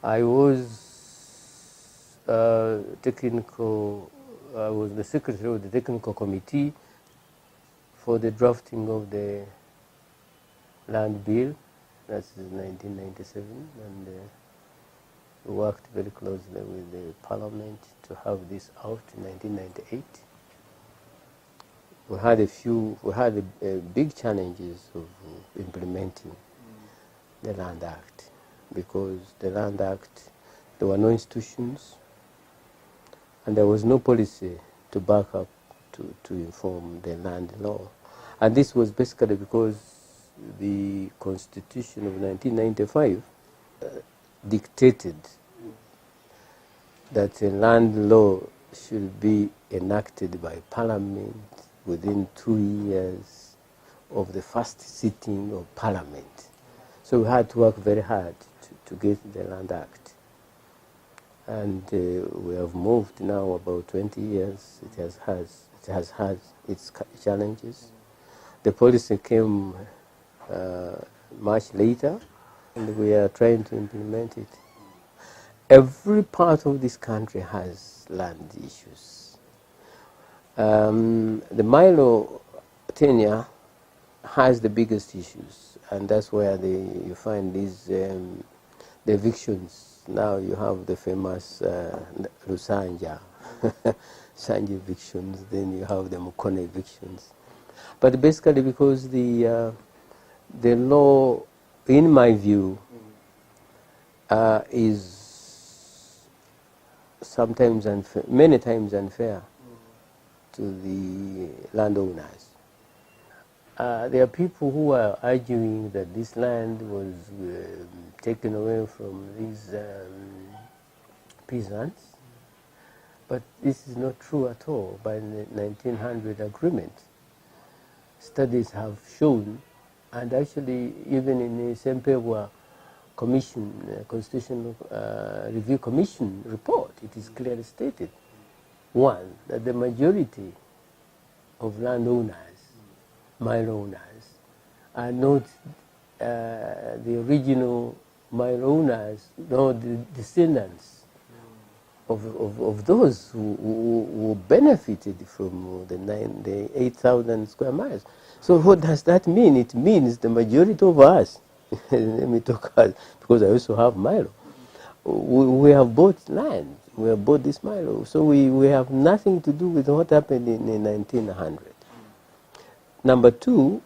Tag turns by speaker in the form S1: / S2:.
S1: I was I was the secretary of the technical committee for the drafting of the land bill. That's 1997, and we worked very closely with the parliament to have this out in 1998. We had big challenges of implementing the Land Act, because the Land Act, there were no institutions, and there was no policy to back up to inform the land law. And this was basically because the Constitution of 1995 dictated that a land law should be enacted by Parliament within 2 years of the first sitting of Parliament. So we had to work very hard to get the Land Act. And we have moved now about 20 years. It has had its challenges. The policy came much later, and we are trying to implement it. Every part of this country has land issues. The Milo tenure has the biggest issues, and that's where you find these the evictions. Now you have the famous Lusanja Sanja evictions, then you have the Mukone evictions. But basically because the law, in my view, is sometimes unfair, many times unfair to the landowners. There are people who are arguing that this land was taken away from these peasants, but this is not true at all. By the 1900 agreement, studies have shown, and actually even in the Sempewa Commission, Constitutional Review Commission report, it is clearly stated, one, that the majority of landowners, Milo owners, are not the original Milo owners, nor the descendants of those who benefited from the 8,000 square miles. So what does that mean? It means the majority of us, let me talk us, because I also have Milo, we have bought land, we have bought this Milo, so we have nothing to do with what happened in 1900. Number two,